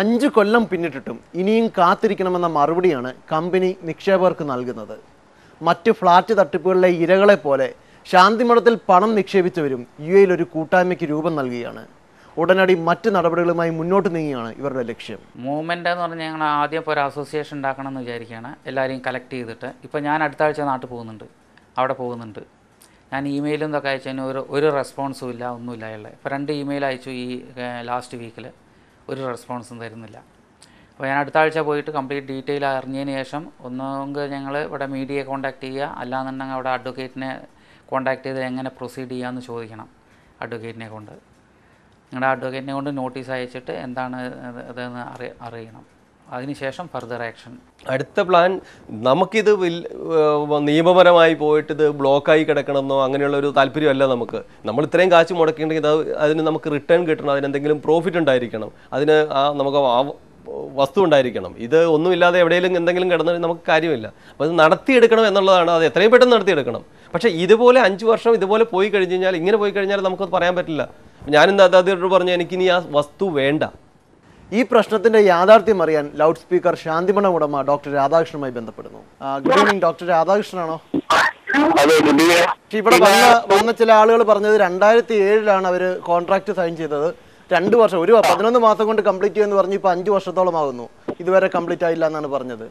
5 കൊല്ലം പിന്നിട്ടിട്ടും ഇനിയും കാത്തിരിക്കണമെന്ന മറുപടിയാണ് കമ്പനി നിക്ഷേപകർക്ക് നൽകുന്നത്. മറ്റ് ഫ്ലാറ്റ് തട്ടിപ്പുകളിലെ ഇരകളെ പോലെ ശാന്തിമഠത്തിൽ പണം നിക്ഷേപിച്ചവരും UAE ഒരു കൂട്ടായ്മയ്ക്ക് രൂപം നൽകുകയാണ്. ഉടനടി മറ്റ് നടപടികളുമായി മുന്നോട്ട് നീങ്ങിയാണ് ഇവരുടെ ലക്ഷ്യം. മൂവ്മെൻ്റ് എന്ന് പറഞ്ഞാൽ ഞങ്ങൾ ആദ്യം ഇപ്പോൾ ഒരു അസോസിയേഷൻ ഉണ്ടാക്കണം എന്ന് വിചാരിക്കുകയാണ്. എല്ലാവരെയും കളക്ട് ചെയ്തിട്ട് ഇപ്പോൾ ഞാൻ അടുത്ത ആഴ്ച നാട്ടിൽ പോകുന്നുണ്ട്, അവിടെ പോകുന്നുണ്ട്. ഞാൻ ഇമെയിലും ഇതൊക്കെ അയച്ചതിന് ഒരു റെസ്പോൺസും ഇല്ല, ഒന്നുമില്ല അയാളെ. ഇപ്പോൾ 2 ഇമെയിൽ അയച്ചു ഈ ലാസ്റ്റ് വീക്കിൽ, ഒരു റെസ്പോൺസും തരുന്നില്ല. അപ്പോൾ ഞാൻ അടുത്ത ആഴ്ച പോയിട്ട് കംപ്ലീറ്റ് ഡീറ്റെയിൽ അറിഞ്ഞതിന് ശേഷം ഒന്നെങ്കിൽ ഞങ്ങൾ ഇവിടെ മീഡിയയെ കോൺടാക്ട് ചെയ്യുക, അല്ലാന്നുണ്ടെങ്കിൽ അവിടെ അഡ്വക്കേറ്റിനെ കോൺടാക്ട് ചെയ്ത് എങ്ങനെ പ്രൊസീഡ് ചെയ്യാമെന്ന് ചോദിക്കണം. അഡ്വക്കേറ്റിനെ കൊണ്ട് നോട്ടീസ് അയച്ചിട്ട് എന്താണ് ഇതെന്ന് അറിയണം. അതിനുശേഷം ഫർദർ ആക്ഷൻ. അടുത്ത പ്ലാൻ നമുക്കിത് നിയമപരമായി പോയിട്ട് ഇത് ബ്ലോക്കായി കിടക്കണമെന്നോ അങ്ങനെയുള്ള ഒരു താല്പര്യമല്ല നമുക്ക്. നമ്മൾ ഇത്രയും കാശ് മുടക്കിയിട്ടുണ്ടെങ്കിൽ അതിന് നമുക്ക് റിട്ടേൺ കിട്ടണം, അതിനെന്തെങ്കിലും പ്രോഫിറ്റ് ഉണ്ടായിരിക്കണം, അതിന് നമുക്ക് വസ്തു ഉണ്ടായിരിക്കണം. ഇത് ഒന്നുമില്ലാതെ എവിടെയെങ്കിലും എന്തെങ്കിലും കിടന്നാൽ നമുക്ക് കാര്യമില്ല. അപ്പോൾ അത് നടത്തിയെടുക്കണം എന്നുള്ളതാണ്. അത് എത്രയും പെട്ടെന്ന് നടത്തിയെടുക്കണം. പക്ഷേ ഇതുപോലെ 5 വർഷം ഇതുപോലെ പോയി കഴിഞ്ഞ് കഴിഞ്ഞാൽ, ഇങ്ങനെ പോയി കഴിഞ്ഞാൽ നമുക്കത് പറയാൻ പറ്റില്ല. ഞാനിന്ന് അദ്ദേഹത്തോട് പറഞ്ഞു എനിക്കിനി ആ വസ്തു വേണ്ട. ഈ പ്രശ്നത്തിന്റെ യാഥാർത്ഥ്യം അറിയാൻ ലൗഡ് സ്പീക്കർ ശാന്തിമഠം ഉടമ ഡോക്ടർ രാധാകൃഷ്ണനുമായി ബന്ധപ്പെടുന്നു. ഗുഡ് ഈവനിങ് ഡോക്ടർ രാധാകൃഷ്ണനാണോ? ഇവിടെ വന്ന ചില ആളുകൾ പറഞ്ഞത് 2007 അവർ കോൺട്രാക്ട് സൈൻ ചെയ്തത്. 2 വർഷം 11 മാസം കൊണ്ട് കംപ്ലീറ്റ് ചെയ്യുമെന്ന് പറഞ്ഞു. ഇപ്പൊ 5 വർഷത്തോളം ആകുന്നു, ഇതുവരെ കംപ്ലീറ്റ് ആയില്ല എന്നാണ് പറഞ്ഞത്.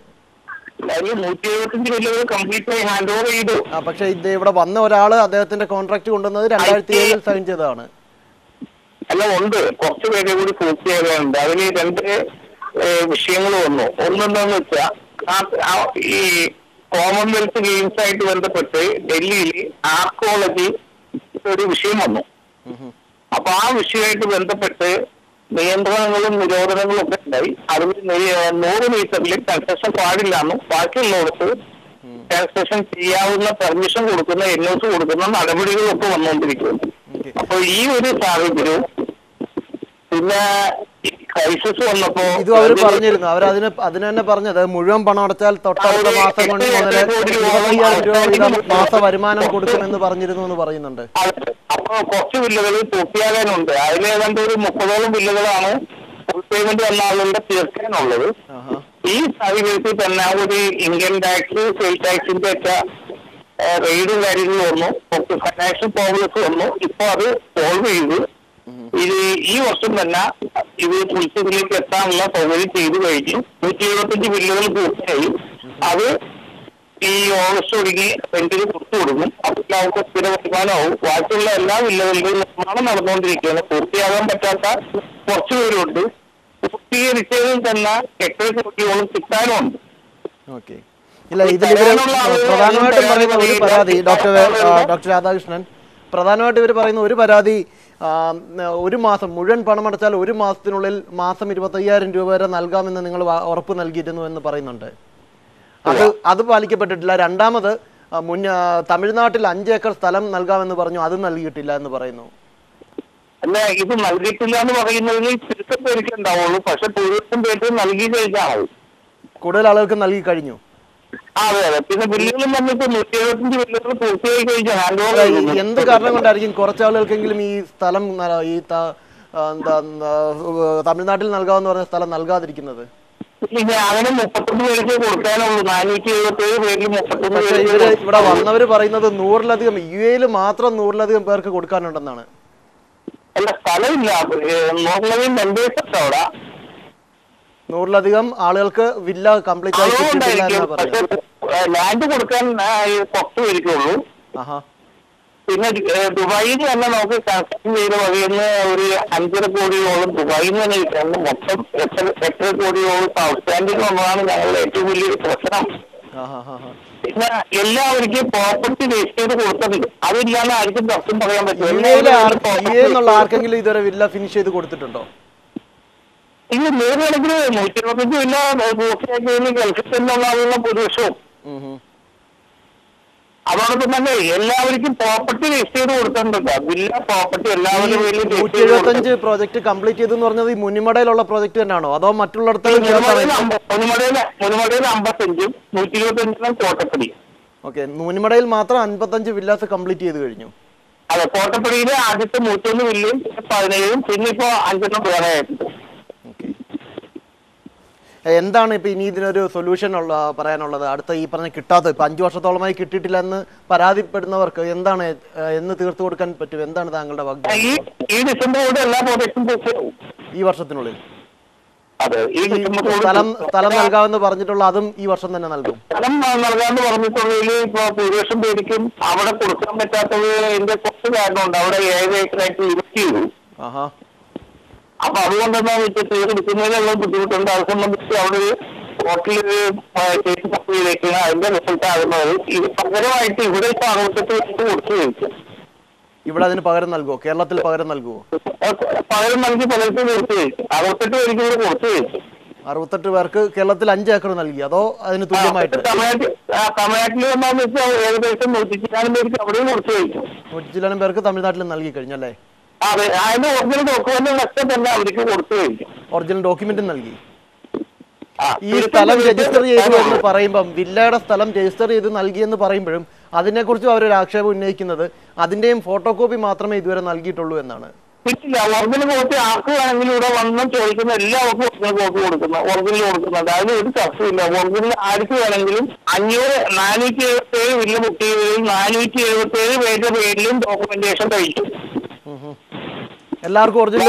പക്ഷെ ഇത് ഇവിടെ വന്ന ഒരാള് അദ്ദേഹത്തിന്റെ കോൺട്രാക്ട് കൊണ്ടുവന്നത് 2007 സൈൻ ചെയ്തതാണ്. അല്ല, ഉണ്ട്, കുറച്ച് പേരെ കൂടി പൂർത്തിയാകാനുണ്ട്. അതിന് 2 വിഷയങ്ങൾ വന്നു. ഒന്നെന്താന്ന് വെച്ചാൽ ഈ കോമൺവെൽത്ത് ഗെയിംസ് ആയിട്ട് ബന്ധപ്പെട്ട് ഡൽഹിയിൽ ആർക്കോളജി ഒരു വിഷയം വന്നു. അപ്പൊ ആ വിഷയമായിട്ട് ബന്ധപ്പെട്ട് നിയന്ത്രണങ്ങളും നിരോധനങ്ങളും ഒക്കെ ഉണ്ടായി. അതിൽ 100 മീറ്ററിൽ കൺസ്ട്രക്ഷൻ പാടില്ലെന്നും ബാക്കിയുള്ളവർക്ക് കൺസ്ട്രക്ഷൻ ചെയ്യാവുന്ന പെർമിഷൻ കൊടുക്കുന്ന NOC കൊടുക്കുന്ന നടപടികളൊക്കെ വന്നുകൊണ്ടിരിക്കുന്നു. അപ്പൊ ഈ ഒരു സാഹചര്യവും പിന്നെ ക്രൈസിസ് വന്നപ്പോ ഇത് അവർ പറഞ്ഞിരുന്നു. അതിന് തന്നെ പറഞ്ഞത് മുഴുവൻ പണം അടച്ചാൽ തൊട്ടടുത്ത മാസം കൊണ്ട് മുതൽ 25,000 രൂപ വീതം മാസ വരുമാനം കൊടുക്കുമെന്ന് പറഞ്ഞിരുന്നു എന്ന് പറയുന്നുണ്ട്. അപ്പൊ കുറച്ച് ബില്ലുകൾ പൂർത്തിയാകാനുണ്ട്. അതിലേതാണ്ട് ഒരു 30ഓളം ബില്ലുകളാണ് ഫുൾ പേയ്മെന്റ് വന്ന ആളുകളുടെ തീർക്കാനുള്ളത്. ഈ സാഹചര്യത്തിൽ തന്നെ ഒരു ഇൻകം ടാക്സ്, സെയിൽ ടാക്സിന്റെ ഒക്കെ റെയ്ഡും കാര്യങ്ങളും വന്നു, ഫൈനാൻഷ്യൽ പ്രോബ്ലംസ് വന്നു. ഇപ്പൊ അത് സോൾവ് ചെയ്ത് ഈ വർഷം തന്നെ ഇത് മുനിസിപ്പലിലേക്ക് എത്താനുള്ള സൗകര്യം ചെയ്തു കഴിഞ്ഞു. 175 ബില്ലുകൾ പൂർത്തിയായി. അത് ഈ ഓഗസ്റ്റ് ഒടുങ്ങി റെന്റിന് കൊടുത്തു കൊടുക്കും. അപ്പോൾ നമുക്ക് സ്ഥിര വരുമാനമാവും. ബാക്കിയുള്ള എല്ലാ ബില്ലുകളുടെയും നിർമ്മാണം നടന്നുകൊണ്ടിരിക്കുകയാണ്. പൂർത്തിയാകാൻ പറ്റാത്ത കുറച്ചു പേരുണ്ട്. പൂർത്തീകരിച്ചതിൽ തന്നെ 8 കോടിയോളം കിട്ടാനുമുണ്ട്. ഇല്ല, ഇതിൽ പ്രധാനമായിട്ടും പറയുന്ന ഒരു പരാതി ഡോക്ടർ രാധാകൃഷ്ണൻ, പ്രധാനമായിട്ട് ഇവർ പറയുന്ന ഒരു പരാതി, ഒരു മാസം മുഴുവൻ പണം അടച്ചാൽ 1 മാസത്തിനുള്ളിൽ മാസം 25,000 രൂപ വരെ നൽകാമെന്ന് നിങ്ങൾ ഉറപ്പ് നൽകിയിരുന്നു എന്ന് പറയുന്നുണ്ട്. അത് പാലിക്കപ്പെട്ടിട്ടില്ല. രണ്ടാമത് തമിഴ്നാട്ടിൽ 5 ഏക്കർ സ്ഥലം നൽകാമെന്ന് പറഞ്ഞു, അത് നൽകിയിട്ടില്ല എന്ന് പറയുന്നു. അല്ല, ഇത് നൽകിയിട്ടില്ല എന്ന് പറയുന്നതിൽ ചുരുക്കം പേർക്ക് ഉണ്ടാവുള്ളൂ. പക്ഷെ പൂർവ്വം പേർക്ക് നൽകി കഴിഞ്ഞാൽ കൂടുതൽ ആളുകൾക്ക് നൽകി കഴിഞ്ഞു. അതെ അതെ. പിന്നെ ബില്ലുകളും വന്നിട്ട് 175 ബില്ലുകൾ പൂർത്തിയായി കഴിഞ്ഞാൽ എന്ത് കാരണം കൊണ്ടായിരിക്കും കുറച്ചാളുകൾക്കെങ്കിലും ഈ സ്ഥലം ഈ തമിഴ്നാട്ടിൽ നൽകാമെന്ന് പറഞ്ഞ സ്ഥലം നൽകാതിരിക്കുന്നത്? അങ്ങനെ 31 പേർക്ക് കൊടുക്കാനുള്ളൂ. 477 പേരിൽ 31 പേര്. ഇവിടെ വന്നവര് പറയുന്നത് 100-ലധികം UAE മാത്രം 100-ലധികം പേർക്ക് കൊടുക്കാനുണ്ടെന്നാണ്. അല്ല, സ്ഥലമില്ല. 100-ലധികം മെമ്പേഴ്സ് അവിടെ, 100-ലധികം ആളുകൾക്ക് വില്ല കംപ്ലീറ്റ് ആയി ലാൻഡ് കൊടുക്കാൻ 10 പേർക്കുള്ളൂ. പിന്നെ ദുബായിൽ തന്നെ നമുക്ക് കൺസ്ട്രക്ഷൻ ചെയ്ത വകയെന്ന് ഒരു 5.5 കോടിയോളം ദുബായിൽ തന്നെ കിട്ടുന്നത്. മൊത്തം 8 കോടിയോളം ഔട്ട്സ്റ്റാൻഡിംഗ് വന്നതാണ് ഞങ്ങളുടെ ഏറ്റവും വലിയൊരു പ്രശ്നം. പിന്നെ എല്ലാവർക്കും പ്രോപ്പർട്ടി രജിസ്റ്റർ ചെയ്ത് കൊടുത്തിട്ടുണ്ട്. അതില്ലാന്ന് ആർക്കും പ്രശ്നം പറയാൻ പറ്റും. ആർക്കെങ്കിലും ഇതുവരെ വില്ല ഫിനിഷ് ചെയ്ത് കൊടുത്തിട്ടുണ്ടോ? ഇത് 100 കണക്കിന് 125 വില്ല പൂർത്തിയാക്കിയതിന് ഗൾഫിൽ തന്നെയുള്ള ആളുള്ള ഭൂരിപക്ഷവും. അതോടൊപ്പം തന്നെ എല്ലാവർക്കും പ്രോപ്പർട്ടി രജിസ്റ്റർ ചെയ്ത് കൊടുത്തിട്ടുണ്ട്. വില്ല പ്രോപ്പർട്ടി എല്ലാവരും 175 പ്രോജക്ട് കംപ്ലീറ്റ് ചെയ്തെന്ന് പറഞ്ഞത് ഈ മുനിമടയിലുള്ള പ്രോജക്ട് തന്നെയാണോ അതോ മറ്റുള്ളിടത്ത്? മുനിമടയിൽ 55, 125 കോട്ടപ്പടി. ഓക്കെ, മുനിമടയിൽ മാത്രം 55 വില്ലാസ് കംപ്ലീറ്റ് ചെയ്ത് കഴിഞ്ഞു. അതെ, കോട്ടപ്പടിയിലെ ആദ്യത്തെ 101 വില്ലയും 17, പിന്നെ ഇപ്പോ 5 വേറെ ആയിട്ടുണ്ട്. എന്താണ് ഇപ്പൊ ഇനി ഇതിനൊരു സൊല്യൂഷൻ പറയാനുള്ളത്? അടുത്ത ഈ പറഞ്ഞ കിട്ടാത്ത ഇപ്പൊ 5 വർഷത്തോളമായി കിട്ടിയിട്ടില്ല എന്ന് പരാതിപ്പെടുന്നവർക്ക് എന്താണ് എന്ന് തീർത്തു കൊടുക്കാൻ പറ്റും? എന്താണ് താങ്കളുടെ വാഗ്ദാനം? ഈ ഡിസംബറോടെ എല്ലാ പ്രോജക്റ്റും പൂർത്തിയാവും ഈ വർഷത്തിനുള്ളിൽ. അതെ, ഈ സ്ഥലം നൽകാമെന്ന് പറഞ്ഞിട്ടുള്ള അതും ഈ വർഷം തന്നെ നൽകും. സ്ഥലം നൽകാന്ന് പറഞ്ഞിട്ടുള്ളതിൽ ഇപ്പൊ ഭൂരിപക്ഷം പേരിക്കും അവിടെ കൊടുക്കാൻ പറ്റാത്തത് എന്റെ കുറച്ച് കാരണമുണ്ട്. അവിടെ 7 ഏക്കറായിട്ട് ഇൻവെസ്റ്റ് ചെയ്തു. അപ്പൊ അതുകൊണ്ട് എന്താണെന്ന് വെച്ചാൽ തീരെടുക്കുന്നതിനുള്ള ബുദ്ധിമുട്ടുണ്ട്. അത് സംബന്ധിച്ച് അവിടെ ഹോട്ടലിൽ കേസ് സപ്ലൈ ചെയ്തേക്കുന്ന അതിന്റെ റിസൾട്ട് ആകുന്നത് ഇത് പകരമായിട്ട് ഇവിടെ ഇപ്പൊ 68 കൊടുത്തു കഴിക്കും. ഇവിടെ അതിന് പകരം നൽകുമോ? കേരളത്തിൽ പകരം നൽകുമോ? പകരം നൽകി പലർക്കും കൊടുത്തു കഴിക്കും. 68 പേർക്ക് ഇവിടെ കൊടുത്തു കഴിക്കും. 68 പേർക്ക് കേരളത്തിൽ 5 ഏക്കർ നൽകി, അതോ അതിന് തുല്യമായിട്ട്? തമിഴ്നാട്ടിൽ എന്താണെന്ന് വെച്ചാൽ ഏകദേശം 100 പേർക്ക് അവിടെയും കൊടുത്തു കഴിക്കും. 100 പേർക്ക് തമിഴ്നാട്ടിൽ നൽകി കഴിഞ്ഞല്ലേ? അതെ, അതിന്റെ ഒറിജിനൽ ഡോക്യുമെന്റുകളൊക്കെ തന്നെ അവർക്ക് കൊടുത്തു കഴിക്കും. ഒറിജിനൽ ഡോക്യുമെന്റും നൽകി. ഈ സ്ഥലം രജിസ്റ്റർ ചെയ്തു എന്ന് പറയുമ്പം, വില്ലയുടെ സ്ഥലം രജിസ്റ്റർ ചെയ്ത് നൽകിയെന്ന് പറയുമ്പോഴും അതിനെക്കുറിച്ചും അവരൊരു ആക്ഷേപം ഉന്നയിക്കുന്നത് അതിന്റെയും ഫോട്ടോ കോപ്പി മാത്രമേ ഇതുവരെ നൽകിയിട്ടുള്ളൂ എന്നാണ്. ഇല്ല, ഒറിജിനൽ കോപ്പി ആർക്ക് വേണമെങ്കിലും ഇവിടെ വന്ന് ചോദിക്കുന്ന എല്ലാവർക്കും ഒറിജിനൽ കോപ്പി ഒറിജിനൽ കൊടുക്കുന്നുണ്ട്. അതിന് ഒരു ചർച്ചയില്ല. ഒറിജിനൽ ആർക്ക് വേണമെങ്കിലും 477 വില്ല ബുക്ക് ചെയ്തതിൽ 477 പേരുടെ പേരിലും ഡോക്യുമെന്റേഷൻ കഴിക്കും. എല്ലാവർക്കും ഒറിജിനൽ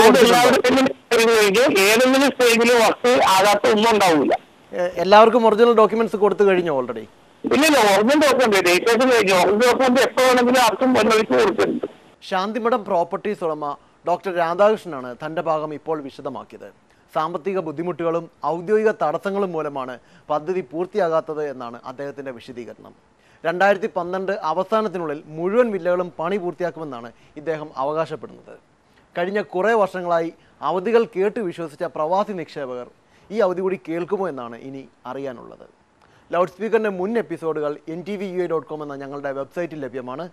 ഏതെങ്കിലും സ്റ്റേജിൽ വർക്ക് ആകാത്ത ഒന്നും ഉണ്ടാവില്ല. എല്ലാവർക്കും ഒറിജിനൽ ഡോക്യുമെന്റ്സ് കൊടുത്തു കഴിഞ്ഞു ഓൾറെഡി? ഇല്ല, ഒറിജിനൽ ഡോക്യുമെന്റ് രജിസ്ട്രേഷൻ കഴിഞ്ഞു. ഒറിജിനൽ ഡോക്യുമെന്റ് എപ്പോ വേണമെങ്കിലും ആർക്കും വന്നവർക്ക് കൊടുക്കുന്നുണ്ട്. ശാന്തിമഠം പ്രോപ്പർട്ടീസ് ഉടമ ഡോക്ടർ രാധാകൃഷ്ണനാണ് തന്റെ ഭാഗം ഇപ്പോൾ വിശദമാക്കിയത്. സാമ്പത്തിക ബുദ്ധിമുട്ടുകളും ഔദ്യോഗിക തടസ്സങ്ങളും മൂലമാണ് പദ്ധതി പൂർത്തിയാകാത്തത് എന്നാണ് അദ്ദേഹത്തിന്റെ വിശദീകരണം. 2012 അവസാനത്തിനുള്ളിൽ മുഴുവൻ വില്ലകളും പണി പൂർത്തിയാക്കുമെന്നാണ് ഇദ്ദേഹം അവകാശപ്പെടുന്നത്. കഴിഞ്ഞ കുറേ വർഷങ്ങളായി അവധികൾ കേട്ട് വിശ്വസിച്ച പ്രവാസി നിക്ഷേപകർ ഈ അവധി കൂടി കേൾക്കുമോ എന്നാണ് ഇനി അറിയാനുള്ളത്. ലൗഡ് സ്പീക്കറിൻ്റെ മുൻ എപ്പിസോഡുകൾ ntvua.com എന്ന ഞങ്ങളുടെ വെബ്സൈറ്റിൽ ലഭ്യമാണ്.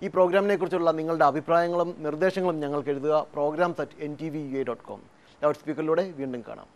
ഈ പ്രോഗ്രാമിനെ കുറിച്ചുള്ള നിങ്ങളുടെ അഭിപ്രായങ്ങളും നിർദ്ദേശങ്ങളും ഞങ്ങൾക്ക് എഴുതുക. programs@ntvua.com. ലൗഡ് സ്പീക്കറിലൂടെ വീണ്ടും കാണാം.